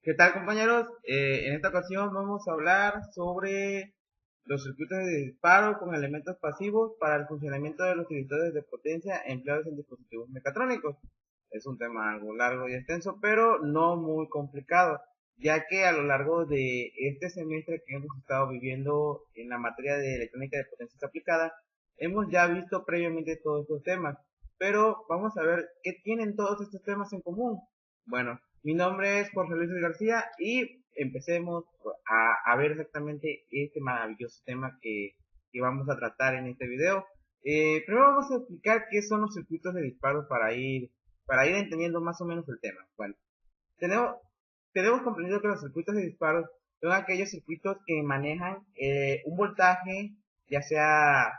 ¿Qué tal, compañeros? En esta ocasión vamos a hablar sobre los circuitos de disparo con elementos pasivos para el funcionamiento de los divisores de potencia empleados en dispositivos mecatrónicos. Es un tema algo largo y extenso, pero no muy complicado, ya que a lo largo de este semestre que hemos estado viviendo en la materia de electrónica de potencias aplicadas, hemos ya visto previamente todos estos temas, pero vamos a ver qué tienen todos estos temas en común. Bueno, mi nombre es Jorge Luis García y empecemos a ver exactamente este maravilloso tema que vamos a tratar en este video. Primero vamos a explicar qué son los circuitos de disparo para ir entendiendo más o menos el tema. Bueno, tenemos, tenemos comprendido que los circuitos de disparo son aquellos circuitos que manejan un voltaje, ya sea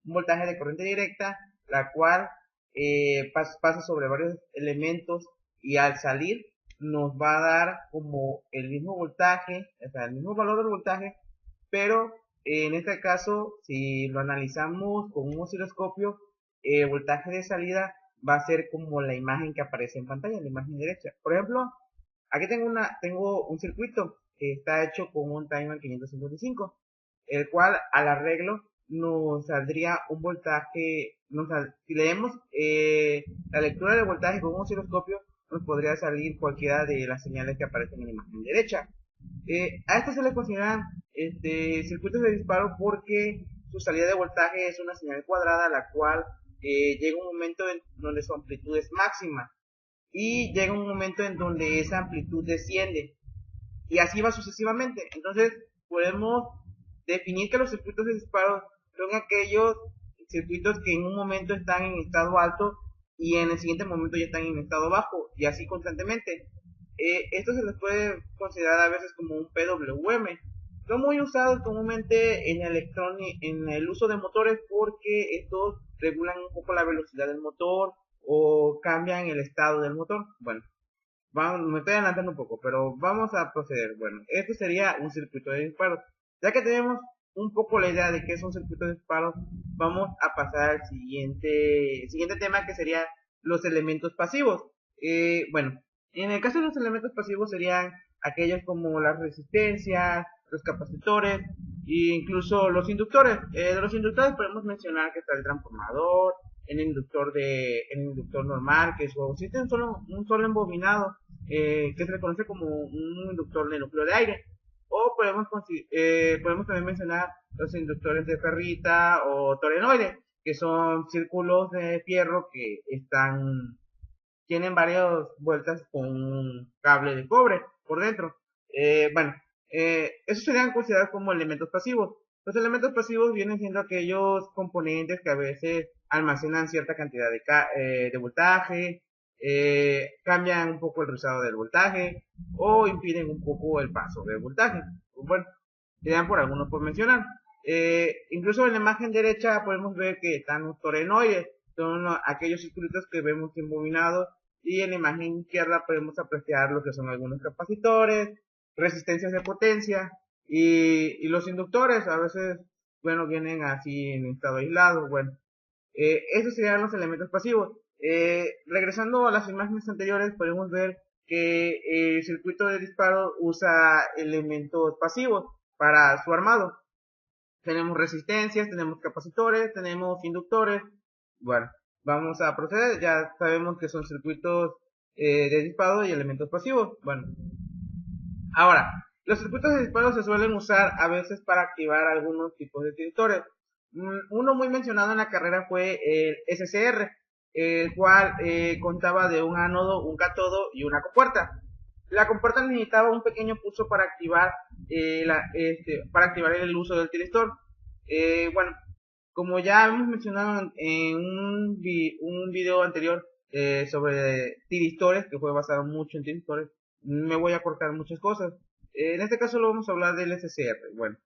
un voltaje de corriente directa, la cual pasa sobre varios elementos y al salir nos va a dar como el mismo voltaje, o sea, el mismo valor del voltaje, pero en este caso, si lo analizamos con un osciloscopio, el voltaje de salida va a ser como la imagen que aparece en pantalla, la imagen derecha. Por ejemplo, aquí tengo un circuito que está hecho con un timer 555, el cual al arreglo nos saldría un voltaje, si leemos la lectura del voltaje con un osciloscopio, nos podría salir cualquiera de las señales que aparecen en la imagen derecha. A esto se le consideran circuitos de disparo porque su salida de voltaje es una señal cuadrada, la cual llega un momento en donde su amplitud es máxima y llega un momento en donde esa amplitud desciende y así va sucesivamente. Entonces podemos definir que los circuitos de disparo son aquellos circuitos que en un momento están en estado alto y en el siguiente momento ya están en estado bajo y así constantemente. Esto se les puede considerar a veces como un PWM. Son muy usados comúnmente en el uso de motores porque estos regulan un poco la velocidad del motor o cambian el estado del motor. Bueno, me estoy adelantando un poco, pero vamos a proceder. Bueno, esto sería un circuito de disparo. Ya que tenemos un poco la idea de qué es un circuito de disparo, vamos a pasar al siguiente tema, que sería los elementos pasivos. Bueno, en el caso de los elementos pasivos serían aquellos como las resistencias, los capacitores e incluso los inductores. De los inductores podemos mencionar que está el transformador, el inductor normal, que existe un solo embobinado, que se le conoce como un inductor de núcleo de aire. O podemos también mencionar los inductores de ferrita o torenoide, que son círculos de fierro que tienen varias vueltas con un cable de cobre por dentro. Bueno, esos serían considerados como elementos pasivos. Los elementos pasivos vienen siendo aquellos componentes que a veces almacenan cierta cantidad de voltaje, cambian un poco el rizado del voltaje o impiden un poco el paso del voltaje. Bueno, serían por algunos por mencionar. Incluso en la imagen derecha podemos ver que están los torenoides, son aquellos circuitos que vemos embobinados, y en la imagen izquierda podemos apreciar lo que son algunos capacitores, resistencias de potencia y los inductores. A veces, bueno, vienen así en estado aislado. Bueno, esos serían los elementos pasivos. Regresando a las imágenes anteriores, podemos ver que el circuito de disparo usa elementos pasivos para su armado. Tenemos resistencias, tenemos capacitores, tenemos inductores. Bueno, vamos a proceder. Ya sabemos que son circuitos de disparo y elementos pasivos. Bueno, ahora, los circuitos de disparo se suelen usar a veces para activar algunos tipos de detectores. Uno muy mencionado en la carrera fue el SCR, el cual contaba de un ánodo, un cátodo y una compuerta. La compuerta necesitaba un pequeño pulso para activar el uso del tiristor. Bueno, como ya hemos mencionado en un video anterior sobre tiristores, que fue basado mucho en tiristores, me voy a cortar muchas cosas. En este caso lo vamos a hablar del SCR. Bueno,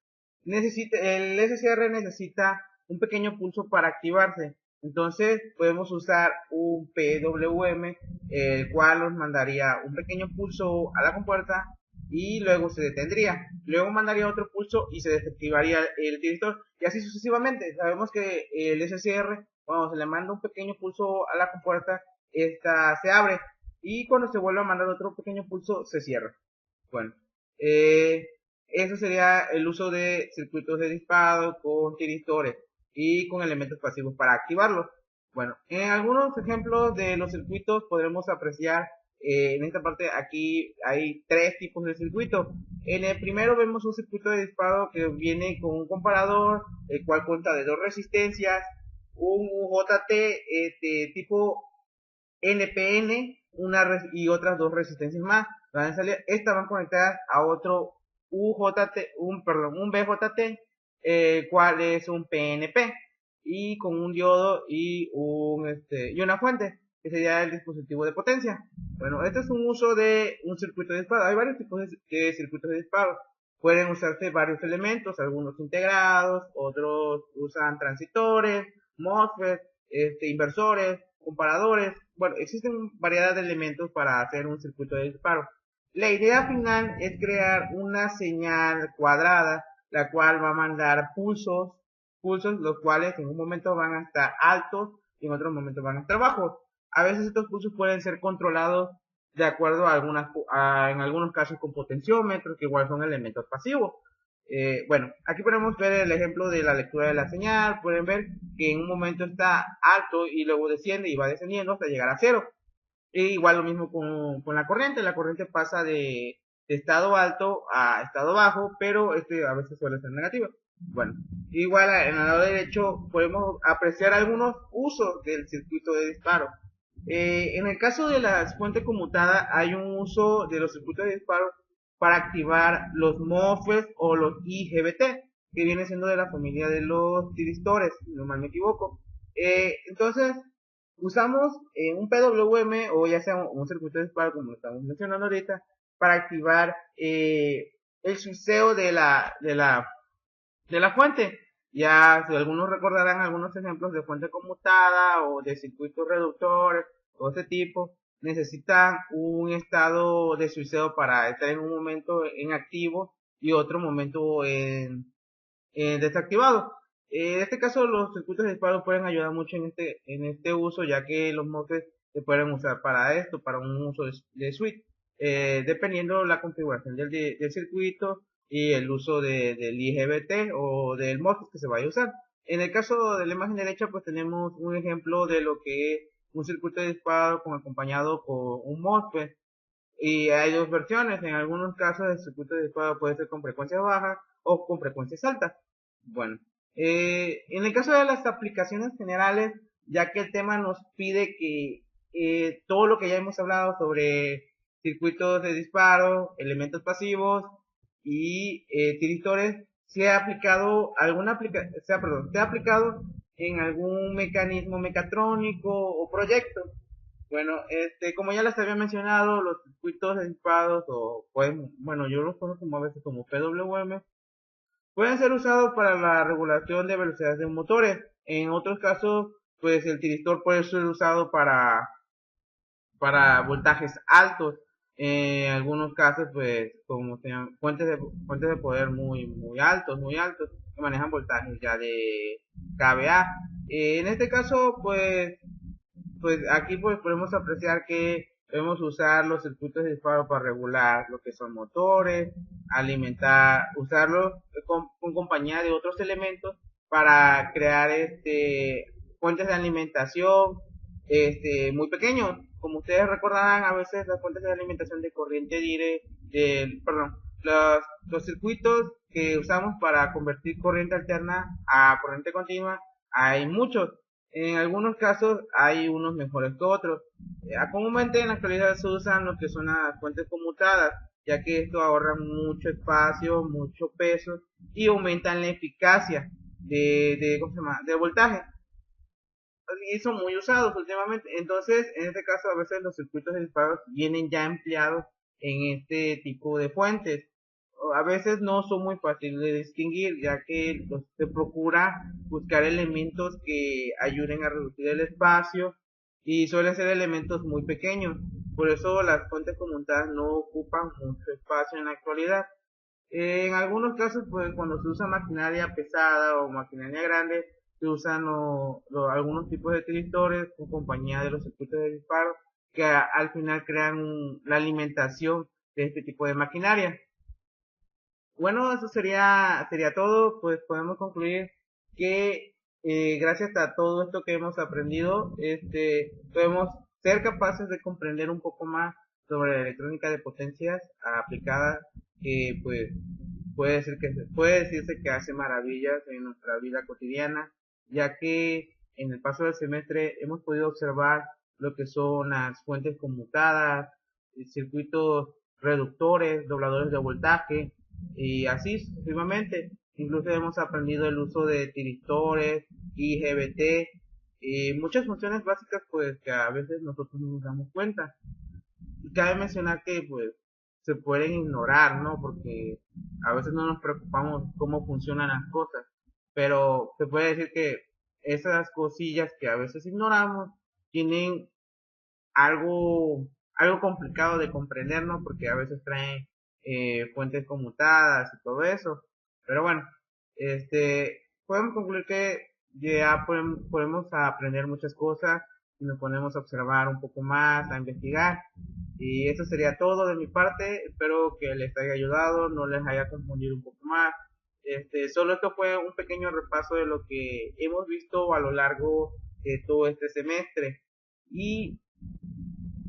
el SCR necesita un pequeño pulso para activarse. Entonces podemos usar un PWM, el cual nos mandaría un pequeño pulso a la compuerta y luego se detendría. Luego mandaría otro pulso y se desactivaría el tiristor y así sucesivamente. Sabemos que el SCR, cuando se le manda un pequeño pulso a la compuerta, esta se abre y cuando se vuelve a mandar otro pequeño pulso se cierra. Bueno, eso sería el uso de circuitos de disparo con tiristores y con elementos pasivos para activarlos. Bueno, en algunos ejemplos de los circuitos podremos apreciar, en esta parte aquí hay tres tipos de circuitos. En el primero vemos un circuito de disparo que viene con un comparador, el cual cuenta de dos resistencias, un UJT de tipo NPN y otras dos resistencias más. Estas van conectadas a otro un BJT, cual es un PNP, y con un diodo y una fuente, que sería el dispositivo de potencia. Bueno, este es un uso de un circuito de disparo. Hay varios tipos de circuitos de disparo. Pueden usarse varios elementos, algunos integrados, otros usan transistores, MOSFET, inversores, comparadores. Bueno, existen variedad de elementos para hacer un circuito de disparo. La idea final es crear una señal cuadrada, la cual va a mandar pulsos los cuales en un momento van a estar altos y en otros momentos van a estar bajos. A veces estos pulsos pueden ser controlados de acuerdo en algunos casos con potenciómetros, que igual son elementos pasivos. Bueno, aquí podemos ver el ejemplo de la lectura de la señal. Pueden ver que en un momento está alto y luego desciende y va descendiendo hasta llegar a cero. E igual lo mismo con la corriente pasa de estado alto a estado bajo, pero a veces suele ser negativa. Bueno, igual en el lado derecho podemos apreciar algunos usos del circuito de disparo. En el caso de las fuentes conmutadas hay un uso de los circuitos de disparo para activar los MOSFET o los IGBT, que viene siendo de la familia de los tiristores, si no mal me equivoco. Entonces, usamos un PWM o ya sea un circuito de disparo, como lo estamos mencionando ahorita, para activar el switcheo de la fuente. Ya, si algunos recordarán algunos ejemplos de fuente conmutada o de circuitos reductores o este tipo, necesitan un estado de switcheo para estar en un momento en activo y otro momento en desactivado. En este caso, los circuitos de disparo pueden ayudar mucho en este uso, ya que los MOSFET se pueden usar para esto, para un uso de switch, dependiendo la configuración del circuito y el uso del IGBT o del MOSFET que se vaya a usar. En el caso de la imagen derecha, pues tenemos un ejemplo de lo que es un circuito de disparo acompañado con un MOSFET. Y hay dos versiones. En algunos casos el circuito de disparo puede ser con frecuencias bajas o con frecuencias altas. Bueno, en el caso de las aplicaciones generales, ya que el tema nos pide que todo lo que ya hemos hablado sobre circuitos de disparo, elementos pasivos y tiristores, sea aplicado sea aplicado en algún mecanismo mecatrónico o proyecto. Bueno, como ya les había mencionado, los circuitos de disparo bueno, yo los conozco como a veces como PWM, pueden ser usados para la regulación de velocidades de motores. En otros casos, pues el tiristor puede ser usado para voltajes altos. En algunos casos, pues, como se llaman, fuentes de poder muy altos, que manejan voltajes ya de kVA. En este caso, pues aquí pues podemos apreciar que podemos usar los circuitos de disparo para regular lo que son motores, usarlos con compañía de otros elementos para crear fuentes de alimentación muy pequeños. Como ustedes recordarán, a veces las fuentes de alimentación de corriente perdón, los circuitos que usamos para convertir corriente alterna a corriente continua, hay muchos. En algunos casos hay unos mejores que otros. Comúnmente en la actualidad se usan lo que son las fuentes conmutadas, ya que esto ahorra mucho espacio, mucho peso y aumentan la eficacia ¿cómo se llama? De voltaje. Y son muy usados últimamente. Entonces, en este caso, a veces los circuitos de disparo vienen ya empleados en este tipo de fuentes. A veces no son muy fáciles de distinguir, ya que se procura buscar elementos que ayuden a reducir el espacio y suelen ser elementos muy pequeños. Por eso las fuentes conmutadas no ocupan mucho espacio en la actualidad. En algunos casos, pues cuando se usa maquinaria pesada o maquinaria grande, se usan algunos tipos de tristores con compañía de los circuitos de disparo que al final crean la alimentación de este tipo de maquinaria. Bueno, eso sería todo. Pues podemos concluir que gracias a todo esto que hemos aprendido, podemos ser capaces de comprender un poco más sobre la electrónica de potencias aplicada, que pues puede decirse que hace maravillas en nuestra vida cotidiana, ya que en el paso del semestre hemos podido observar lo que son las fuentes conmutadas, circuitos reductores, dobladores de voltaje y así sucesivamente. Incluso hemos aprendido el uso de tiristores, IGBT y muchas funciones básicas pues que a veces nosotros no nos damos cuenta. Y cabe mencionar que pues se pueden ignorar, ¿no? Porque a veces no nos preocupamos cómo funcionan las cosas, pero se puede decir que esas cosillas que a veces ignoramos tienen algo complicado de comprender, ¿no? Porque a veces traen fuentes conmutadas y todo eso. Pero bueno, podemos concluir que ya podemos aprender muchas cosas y nos ponemos a observar un poco más, a investigar. Y eso sería todo de mi parte. Espero que les haya ayudado, no les haya confundido un poco más. Solo esto fue un pequeño repaso de lo que hemos visto a lo largo de todo este semestre. Y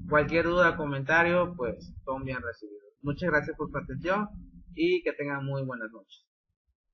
cualquier duda, comentario, pues son bien recibidos. Muchas gracias por su atención y que tengan muy buenas noches.